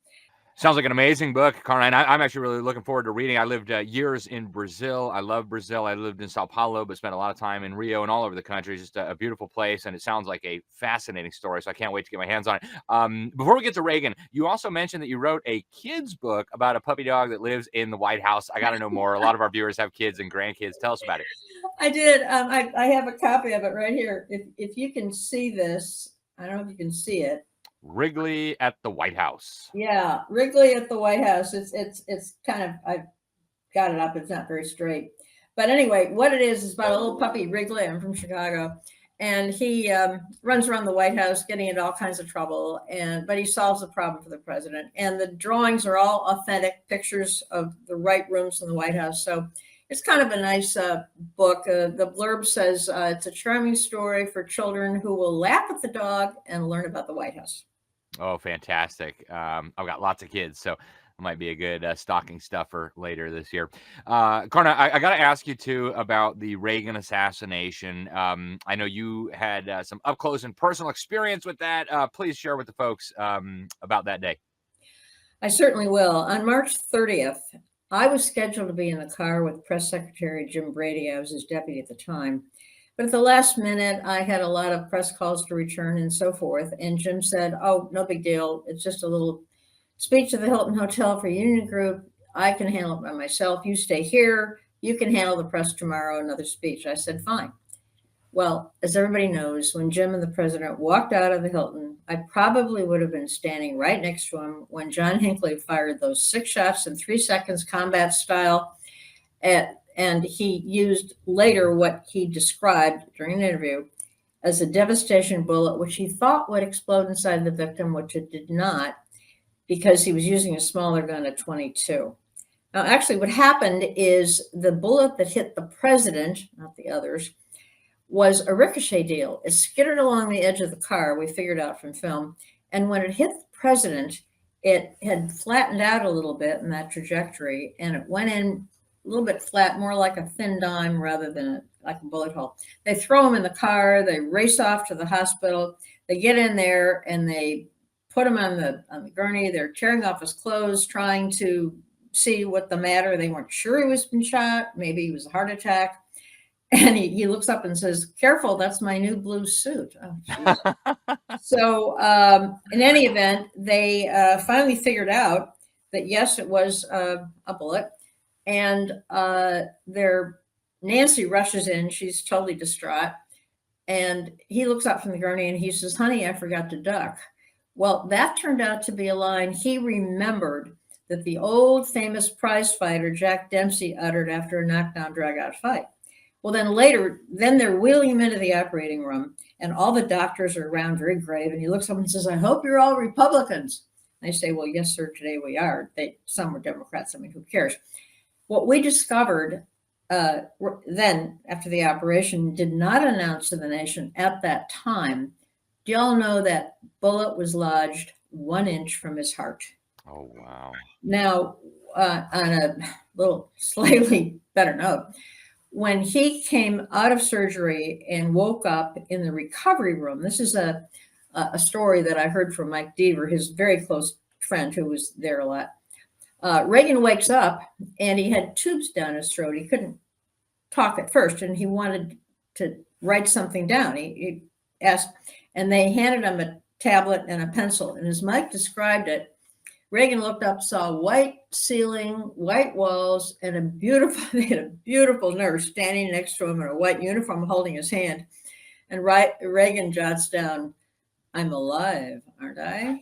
Sounds like an amazing book, Carmine. I'm actually really looking forward to reading. I lived years in Brazil. I love Brazil. I lived in Sao Paulo, but spent a lot of time in Rio and all over the country. It's just a beautiful place, and it sounds like a fascinating story, so I can't wait to get my hands on it. Before we get to Reagan, you also mentioned that you wrote a kid's book about a puppy dog that lives in the White House. I got to know more. A lot of our viewers have kids and grandkids. Tell us about it. I did. I have a copy of it right here. If you can see this, I don't know if you can see it. Wrigley at the White House. Yeah, Wrigley at the White House. It's kind of, I've got it up. It's not very straight, but anyway, what it is about a little puppy, Wrigley. I'm from Chicago, and he runs around the White House, getting into all kinds of trouble. But he solves the problem for the president. And the drawings are all authentic pictures of the right rooms in the White House. So it's kind of a nice book. The blurb says it's a charming story for children who will laugh at the dog and learn about the White House. Oh, fantastic. I've got lots of kids, so it might be a good stocking stuffer later this year. Karna, I got to ask you, too, about the Reagan assassination. I know you had some up close and personal experience with that. Please share with the folks about that day. I certainly will. On March 30th, I was scheduled to be in the car with Press Secretary Jim Brady. I was his deputy at the time. But at the last minute, I had a lot of press calls to return and so forth. And Jim said, oh, no big deal. It's just a little speech at the Hilton Hotel for Union Group. I can handle it by myself. You stay here. You can handle the press tomorrow, another speech. I said, fine. Well, as everybody knows, when Jim and the president walked out of the Hilton, I probably would have been standing right next to him when John Hinckley fired those 6 shots in 3 seconds, combat style, and he used later what he described during an interview as a devastation bullet, which he thought would explode inside the victim, which it did not, because he was using a smaller gun at 22. Now, actually, what happened is the bullet that hit the president, not the others, was a ricochet deal. It skittered along the edge of the car, we figured out from film, and when it hit the president, it had flattened out a little bit in that trajectory, and it went in a little bit flat, more like a thin dime rather than like a bullet hole. They throw him in the car. They race off to the hospital. They get in there and they put him on the gurney. They're tearing off his clothes, trying to see what the matter. They weren't sure he was been shot. Maybe he was a heart attack. And he looks up and says, "Careful, that's my new blue suit." Oh, so in any event, they finally figured out that, yes, it was a bullet. And Nancy rushes in. She's totally distraught. And he looks up from the gurney and he says, "Honey, I forgot to duck." Well, that turned out to be a line he remembered that the old famous prize fighter Jack Dempsey uttered after a knockdown, drag-out fight. Well, then they're wheeling him into the operating room, and all the doctors are around very grave, and he looks up and says, "I hope you're all Republicans." And I say, "Well, yes, sir, today we are." Some were Democrats. I mean, who cares? What we discovered then, after the operation, did not announce to the nation at that time. Do y'all know that bullet was lodged 1 inch from his heart? Oh, wow. Now, on a little slightly better note, when he came out of surgery and woke up in the recovery room, this is a story that I heard from Mike Deaver, his very close friend who was there a lot. Reagan wakes up and he had tubes down his throat. He couldn't talk at first, and he wanted to write something down. He asked, and they handed him a tablet and a pencil. And as Mike described it, Reagan looked up, saw white ceiling, white walls, and they had a beautiful nurse standing next to him in a white uniform holding his hand. And Reagan jots down, "I'm alive, aren't I?"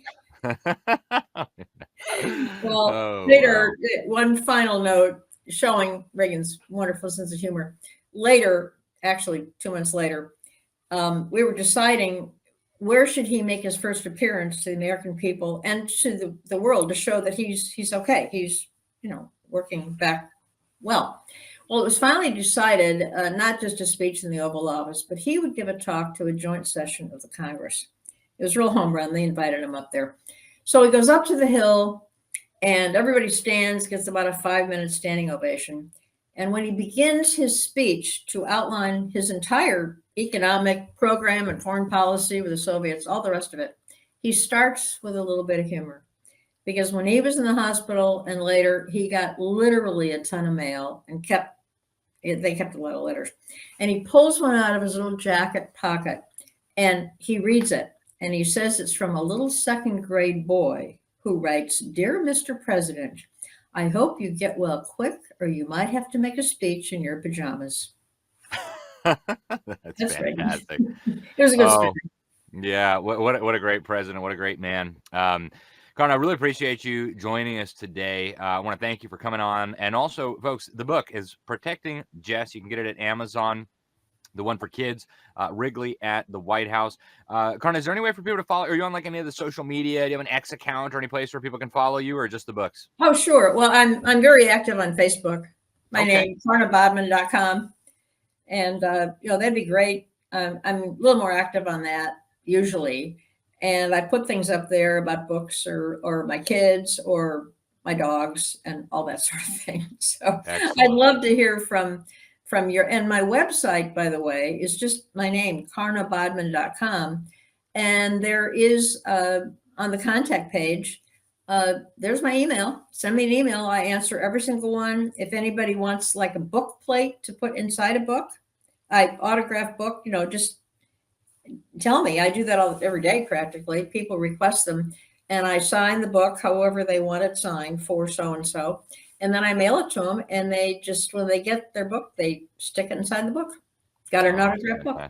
Well, later, one final note showing Reagan's wonderful sense of humor. Later, actually 2 months later, we were deciding where should he make his first appearance to the American people and to the world to show that he's okay. He's, working back well. Well, it was finally decided not just a speech in the Oval Office, but he would give a talk to a joint session of the Congress. It was real home run. They invited him up there. So he goes up to the Hill and everybody stands, gets about a 5-minute standing ovation. And when he begins his speech to outline his entire economic program and foreign policy with the Soviets, all the rest of it, he starts with a little bit of humor. Because when he was in the hospital and later, he got literally a ton of mail and they kept a lot of letters. And he pulls one out of his little jacket pocket and he reads it. And he says it's from a little second grade boy who writes, "Dear Mr. President, I hope you get well quick or you might have to make a speech in your pajamas." That's fantastic. It was a good story. Yeah, what a great president. What a great man. Carn, I really appreciate you joining us today. I want to thank you for coming on. And also, folks, the book is Protecting Jess. You can get it at Amazon. The one for kids, Wrigley at the White House. Carn, is there any way for people to follow? Are you on like any of the social media? Do you have an X account or any place where people can follow you, or just the books? Oh, sure. Well, I'm very active on Facebook. My name, karnabodman.com. And, that'd be great. I'm a little more active on that usually. And I put things up there about books or my kids or my dogs and all that sort of thing. So excellent. I'd love to hear from and my website, by the way, is just my name, karnabodman.com. And there is on the contact page, there's my email. Send me an email. I answer every single one. If anybody wants like a book plate to put inside a book, I autograph book, just tell me. I do that every day practically. People request them and I sign the book however they want it signed for so-and-so. And then I mail it to them, and they just, when they get their book, they stick it inside the book. Got an autographed book.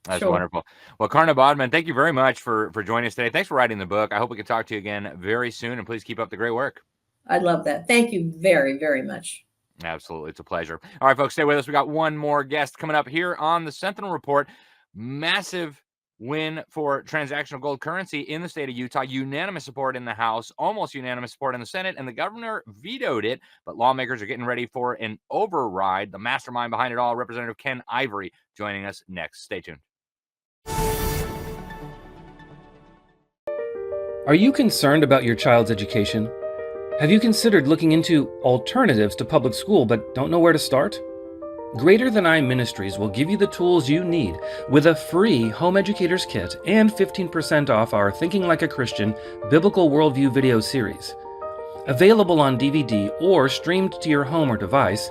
That's wonderful. Well, Karna Bodman, thank you very much for joining us today. Thanks for writing the book. I hope we can talk to you again very soon, and please keep up the great work. I'd love that. Thank you very, very much. Absolutely. It's a pleasure. All right, folks, stay with us. We got one more guest coming up here on the Sentinel Report. Massive win for transactional gold currency in the state of Utah. Unanimous support in the House, almost unanimous support in the Senate, and the governor vetoed it. But lawmakers are getting ready for an override. The mastermind behind it all, Representative Ken Ivory, joining us next. Stay tuned. Are you concerned about your child's education? Have you considered looking into alternatives to public school but don't know where to start? Greater Than I Ministries will give you the tools you need with a free Home Educators Kit and 15% off our Thinking Like a Christian Biblical Worldview video series. Available on DVD or streamed to your home or device,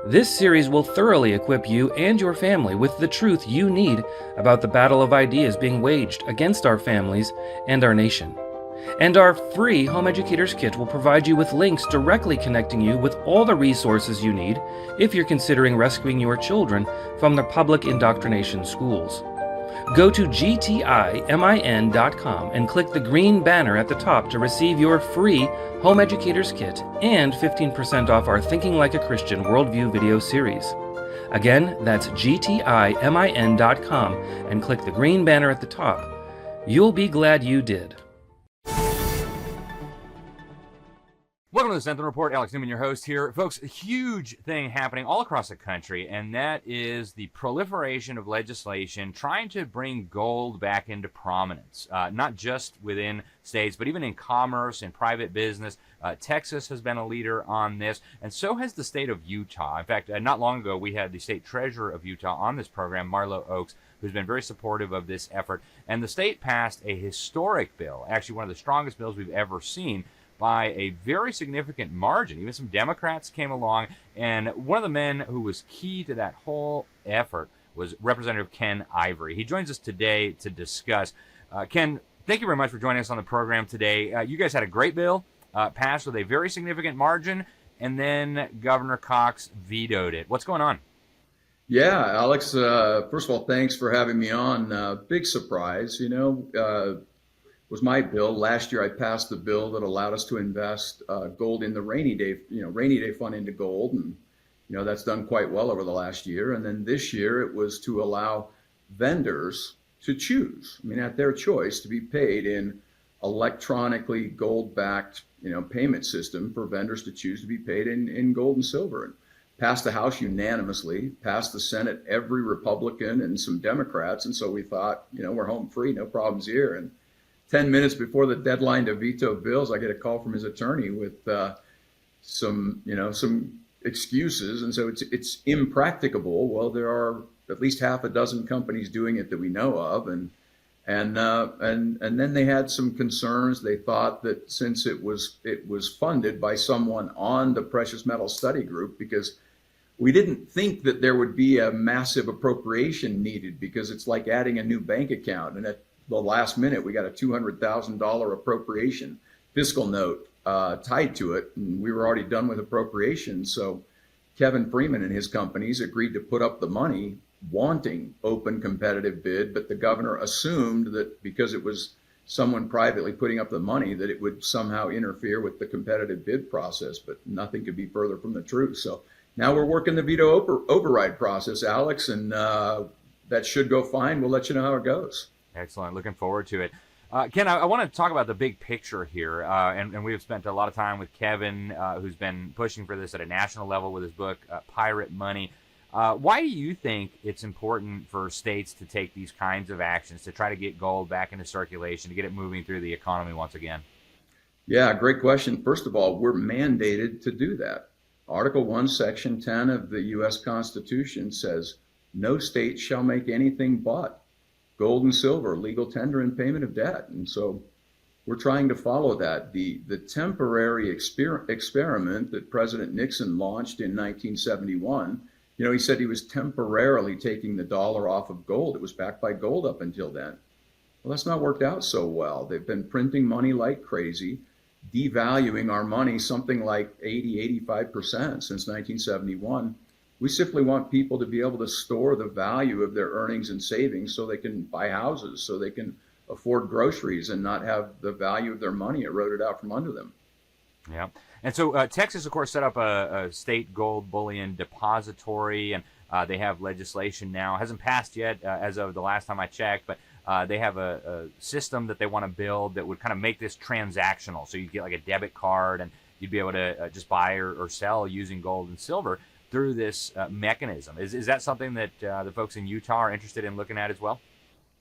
this series will thoroughly equip you and your family with the truth you need about the battle of ideas being waged against our families and our nation. And our free Home Educators Kit will provide you with links directly connecting you with all the resources you need if you're considering rescuing your children from the public indoctrination schools. Go to gtimin.com and click the green banner at the top to receive your free Home Educators Kit and 15% off our Thinking Like a Christian Worldview video series. Again, that's gtimin.com and click the green banner at the top. You'll be glad you did. Welcome to the Sentinel Report. Alex Newman, your host here. Folks, a huge thing happening all across the country, and that is the proliferation of legislation trying to bring gold back into prominence, not just within states, but even in commerce and private business. Texas has been a leader on this, and so has the state of Utah. In fact, not long ago, we had the state treasurer of Utah on this program, Marlo Oaks, who's been very supportive of this effort. And the state passed a historic bill, actually one of the strongest bills we've ever seen, by a very significant margin. Even some Democrats came along, and one of the men who was key to that whole effort was Representative Ken Ivory. He joins us today to discuss. Ken, thank you very much for joining us on the program today. You guys had a great bill, passed with a very significant margin, and then Governor Cox vetoed it. What's going on? Yeah, Alex, first of all, thanks for having me on. Big surprise, was my bill. Last year, I passed the bill that allowed us to invest gold in the rainy day fund into gold. And, that's done quite well over the last year. And then this year, it was to allow vendors to choose, at their choice, to be paid in electronically gold-backed, payment system for vendors to choose to be paid in gold and silver. And passed the House unanimously, passed the Senate, every Republican and some Democrats. And so we thought, we're home free, no problems here. And 10 minutes before the deadline to veto bills, I get a call from his attorney with some excuses. And so it's impracticable. Well, there are at least half a dozen companies doing it that we know of. And then they had some concerns. They thought that since it was funded by someone on the Precious Metal Study Group, because we didn't think that there would be a massive appropriation needed, because it's like adding a new bank account. And at the last minute, we got a $200,000 appropriation fiscal note tied to it, and we were already done with appropriations. So Kevin Freeman and his companies agreed to put up the money, wanting open competitive bid, but the governor assumed that because it was someone privately putting up the money, that it would somehow interfere with the competitive bid process, but nothing could be further from the truth. So now we're working the veto override process, Alex, and that should go fine. We'll let you know how it goes. Excellent. Looking forward to it. Ken, I want to talk about the big picture here, and we've spent a lot of time with Kevin, who's been pushing for this at a national level with his book, Pirate Money. Why do you think it's important for states to take these kinds of actions to try to get gold back into circulation, to get it moving through the economy once again? Yeah, great question. First of all, we're mandated to do that. Article 1, Section 10 of the U.S. Constitution says, no state shall make anything but gold and silver, legal tender and payment of debt. And so we're trying to follow that. The temporary experiment that President Nixon launched in 1971, he said he was temporarily taking the dollar off of gold. It was backed by gold up until then. Well, that's not worked out so well. They've been printing money like crazy, devaluing our money something like 80-85% since 1971. We simply want people to be able to store the value of their earnings and savings so they can buy houses, so they can afford groceries and not have the value of their money eroded out from under them. Yeah. And so Texas, of course, set up a state gold bullion depository, and they have legislation now. It hasn't passed yet as of the last time I checked, but they have a system that they want to build that would kind of make this transactional. So you get like a debit card, and you'd be able to just buy or sell using gold and silver through this mechanism. Is that something that the folks in Utah are interested in looking at as well?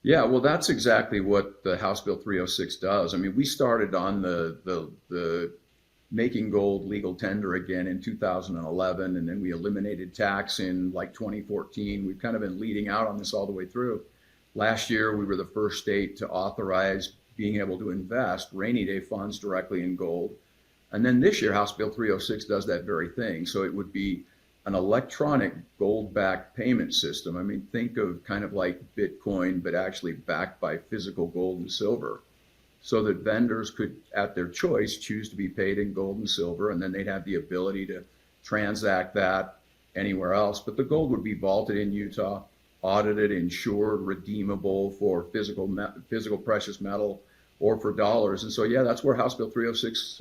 Yeah, well, that's exactly what the House Bill 306 does. We started on the making gold legal tender again in 2011, and then we eliminated tax in like 2014. We've kind of been leading out on this all the way through. Last year, we were the first state to authorize being able to invest rainy day funds directly in gold. And then this year, House Bill 306 does that very thing. So it would be an electronic gold-backed payment system. Think of kind of like Bitcoin, but actually backed by physical gold and silver, so that vendors could, at their choice, choose to be paid in gold and silver, and then they'd have the ability to transact that anywhere else. But the gold would be vaulted in Utah. audited, insured, redeemable for physical precious metal or for dollars. And so, yeah, that's where House Bill 306,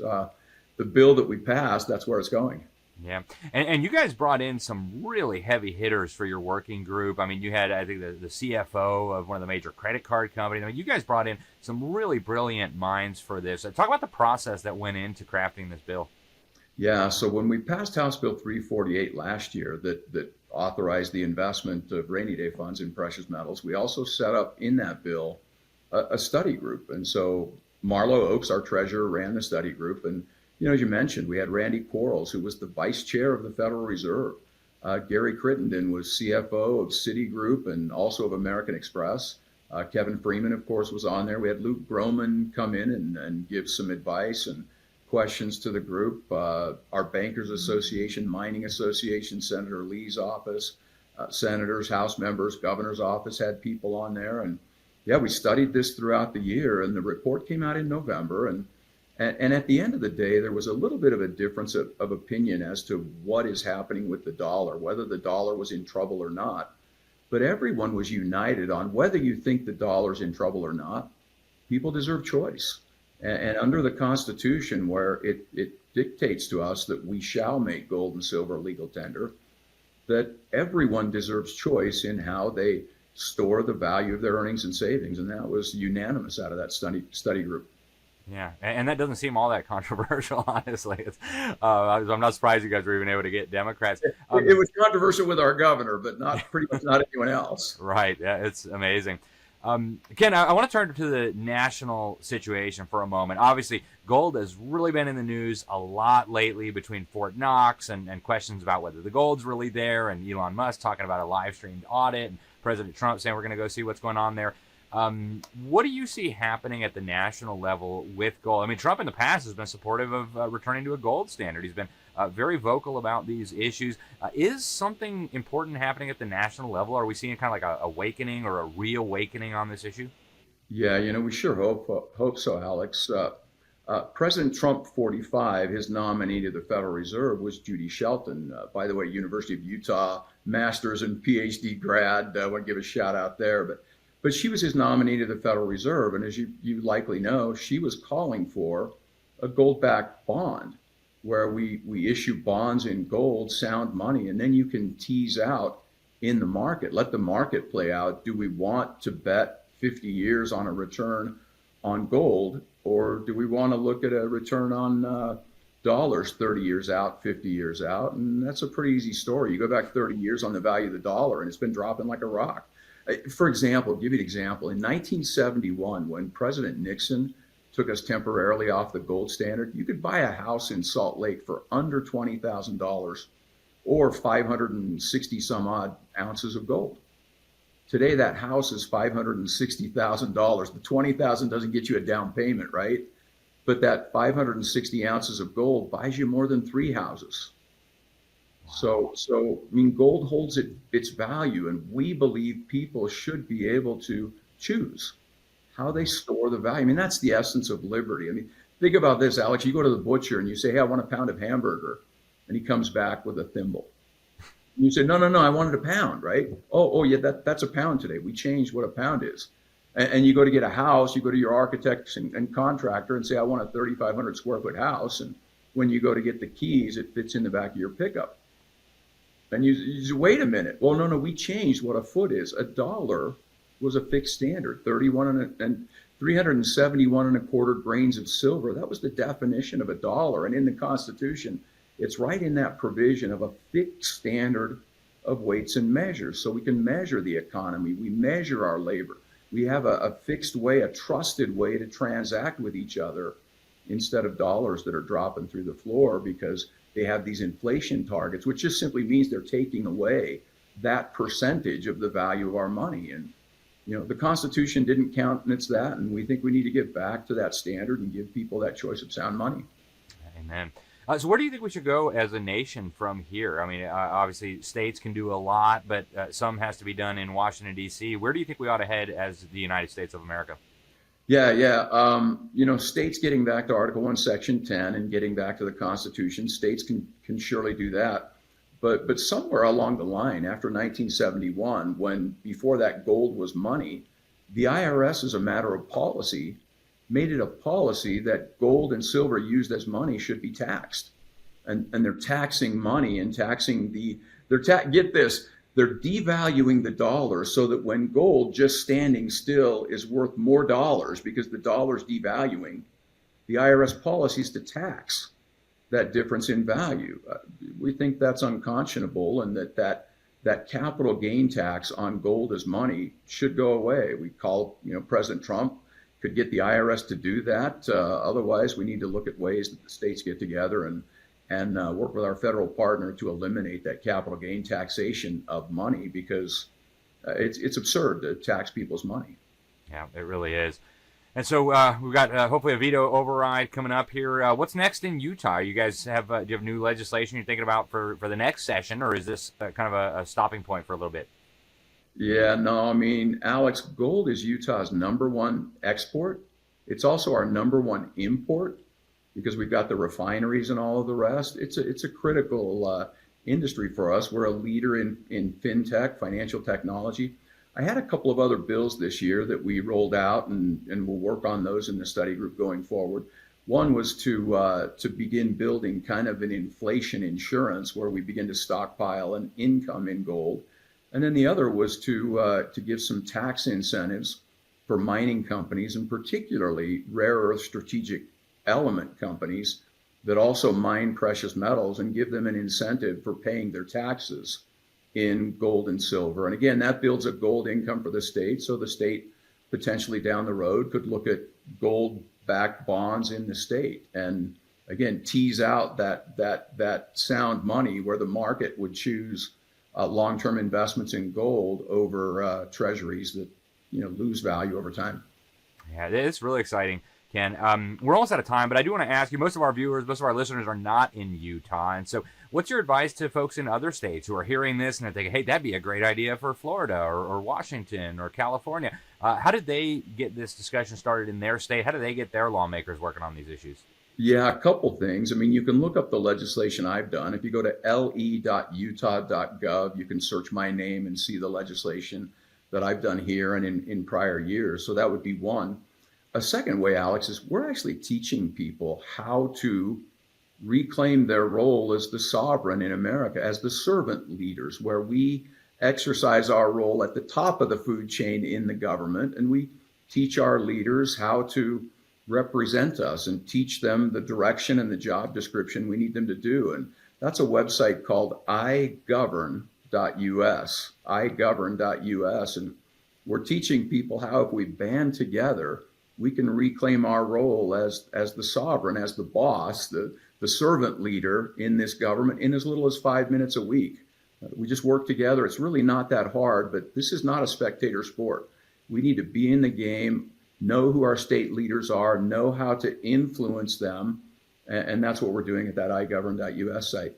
the bill that we passed, that's where it's going. Yeah. And you guys brought in some really heavy hitters for your working group. I mean, you had, I think, the CFO of one of the major credit card companies. I mean, you guys brought in some really brilliant minds for this. Talk about the process that went into crafting this bill. Yeah, so when we passed House Bill 348 last year that authorized the investment of rainy day funds in precious metals, we also set up in that bill a study group. And so Marlo Oakes, our treasurer, ran the study group. And, as you mentioned, we had Randy Quarles, who was the vice chair of the Federal Reserve. Gary Crittenden was CFO of Citigroup and also of American Express. Kevin Freeman, of course, was on there. We had Luke Groman come in and give some advice and questions to the group. Our Bankers Association, Mining Association, Senator Lee's office, senators, House members, governor's office had people on there. And yeah, we studied this throughout the year, and the report came out in November. And at the end of the day, there was a little bit of a difference of opinion as to what is happening with the dollar, whether the dollar was in trouble or not. But everyone was united on whether you think the dollar's in trouble or not, people deserve choice. And under the Constitution, where it dictates to us that we shall make gold and silver legal tender, that everyone deserves choice in how they store the value of their earnings and savings. And that was unanimous out of that study group. Yeah, and that doesn't seem all that controversial, honestly. I'm not surprised you guys were even able to get Democrats. It was controversial with our governor, but pretty much not anyone else. Right, yeah, it's amazing. Ken, I want to turn to the national situation for a moment. Obviously, gold has really been in the news a lot lately between Fort Knox and questions about whether the gold's really there, and Elon Musk talking about a live-streamed audit, and President Trump saying we're going to go see what's going on there. What do you see happening at the national level with gold? I mean, Trump in the past has been supportive of returning to a gold standard. He's been very vocal about these issues. Is something important happening at the national level? Are we seeing kind of like a awakening or a reawakening on this issue? Yeah, we sure hope so, Alex. President Trump 45, his nominee to the Federal Reserve was Judy Shelton. By the way, University of Utah, master's and PhD grad. I want to give a shout out there. But she was his nominee to the Federal Reserve. And as you likely know, she was calling for a gold-backed bond where we issue bonds in gold, sound money, and then you can tease out in the market, let the market play out. Do we want to bet 50 years on a return on gold, or do we want to look at a return on dollars 30 years out, 50 years out? And that's a pretty easy story. You go back 30 years on the value of the dollar, and it's been dropping like a rock. For example, I'll give you an example. In 1971, when President Nixon took us temporarily off the gold standard, you could buy a house in Salt Lake for under $20,000 or 560 some odd ounces of gold. Today, that house is $560,000. The $20,000 doesn't get you a down payment, right? But that 560 ounces of gold buys you more than 3 houses. So I mean, gold holds its value, and we believe people should be able to choose how they store the value. I mean, that's the essence of liberty. I mean, think about this, Alex. You go to the butcher and you say, hey, I want a pound of hamburger. And he comes back with a thimble. And you say, no, I wanted a pound, right? Oh, yeah, that's a pound today. We changed what a pound is. And you go to get a house, you go to your architect and contractor and say, I want a 3,500 square foot house. And when you go to get the keys, it fits in the back of your pickup. And you say, wait a minute. Well, no, we changed what a foot is. A dollar was a fixed standard, 31 and 371 and a quarter grains of silver. That was the definition of a dollar. And in the Constitution, it's right in that provision of a fixed standard of weights and measures. So we can measure the economy. We measure our labor. We have a fixed way, a trusted way to transact with each other instead of dollars that are dropping through the floor because they have these inflation targets, which just simply means they're taking away that percentage of the value of our money. And, the Constitution didn't countenance that, and we think we need to get back to that standard and give people that choice of sound money. Amen. So where do you think we should go as a nation from here? I mean, obviously states can do a lot, but some has to be done in Washington, D.C. Where do you think we ought to head as the United States of America? Yeah. States getting back to Article 1, Section 10 and getting back to the Constitution, states can surely do that. But somewhere along the line, after 1971, when before that gold was money, the IRS, as a matter of policy, made it a policy that gold and silver used as money should be taxed. And they're taxing money and taxing get this, they're devaluing the dollar so that when gold just standing still is worth more dollars because the dollar's devaluing, the IRS policy is to tax that difference in value. We think that's unconscionable, and that capital gain tax on gold as money should go away. We call, President Trump could get the IRS to do that. Otherwise, we need to look at ways that the states get together and work with our federal partner to eliminate that capital gain taxation of money, because it's absurd to tax people's money. Yeah, it really is. And so we've got hopefully a veto override coming up here. What's next in Utah? You guys have do you have new legislation you're thinking about for the next session, or is this kind of a stopping point for a little bit? Yeah, no, I mean, Alex, gold is Utah's #1 export. It's also our #1 import because we've got the refineries and all of the rest. It's a critical industry for us. We're a leader in fintech, financial technology. I had a couple of other bills this year that we rolled out, and we'll work on those in the study group going forward. One was to begin building kind of an inflation insurance where we begin to stockpile an income in gold. And then the other was to give some tax incentives for mining companies, and particularly rare earth strategic element companies that also mine precious metals, and give them an incentive for paying their taxes in gold and silver. And again, that builds a gold income for the state. So the state potentially down the road could look at gold-backed bonds in the state, and again, tease out that sound money where the market would choose long-term investments in gold over treasuries that lose value over time. Yeah, it's really exciting, Ken. We're almost out of time, but I do want to ask you, most of our viewers, most of our listeners are not in Utah. And so what's your advice to folks in other states who are hearing this and they're thinking, hey, that'd be a great idea for Florida or Washington or California? How did they get this discussion started in their state? How do they get their lawmakers working on these issues? Yeah, a couple things. I mean, you can look up the legislation I've done. If you go to le.utah.gov, you can search my name and see the legislation that I've done here and in prior years. So that would be one. A second way, Alex, is we're actually teaching people how to reclaim their role as the sovereign in America, as the servant leaders, where we exercise our role at the top of the food chain in the government, and we teach our leaders how to represent us and teach them the direction and the job description we need them to do. And that's a website called igovern.us, igovern.us. And we're teaching people how, if we band together, we can reclaim our role as the sovereign, as the boss, the servant leader in this government in as little as 5 minutes a week. We just work together. It's really not that hard, but this is not a spectator sport. We need to be in the game, know who our state leaders are, know how to influence them. And that's what we're doing at that igovern.us site.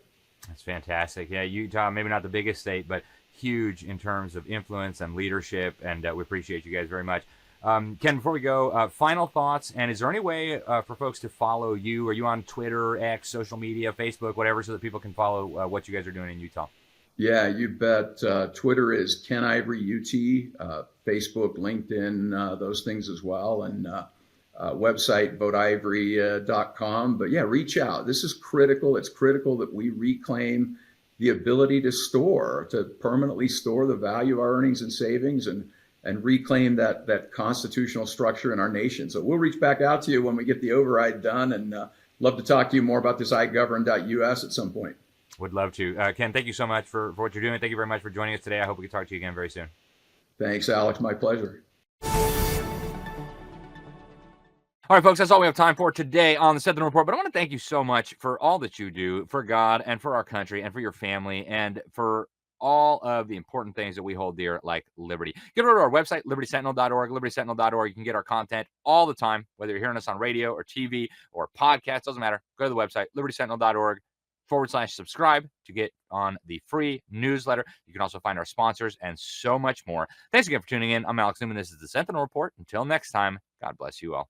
That's fantastic. Yeah, Utah, maybe not the biggest state, but huge in terms of influence and leadership. And we appreciate you guys very much. Ken, before we go, final thoughts. And is there any way for folks to follow you? Are you on Twitter, X, social media, Facebook, whatever, so that people can follow what you guys are doing in Utah? Yeah, you bet. Twitter is Ken Ivory UT, Facebook, LinkedIn, those things as well, and website voteivory.com. But yeah, reach out. This is critical. It's critical that we reclaim the ability to permanently store the value of our earnings and savings, and reclaim that constitutional structure in our nation. So we'll reach back out to you when we get the override done, and love to talk to you more about this igovern.us at some point. Would love to. Ken, thank you so much for what you're doing. Thank you very much for joining us today. I hope we can talk to you again very soon. Thanks, Alex. My pleasure. All right, folks, that's all we have time for today on the Sentinel Report. But I want to thank you so much for all that you do for God and for our country and for your family and for all of the important things that we hold dear, like liberty. Get over to our website, libertysentinel.org, libertysentinel.org. You can get our content all the time, whether you're hearing us on radio or TV or podcast, doesn't matter. Go to the website, libertysentinel.org/subscribe to get on the free newsletter. You can also find our sponsors and so much more. Thanks again for tuning in. I'm Alex Newman. This is the Sentinel Report. Until next time, God bless you all.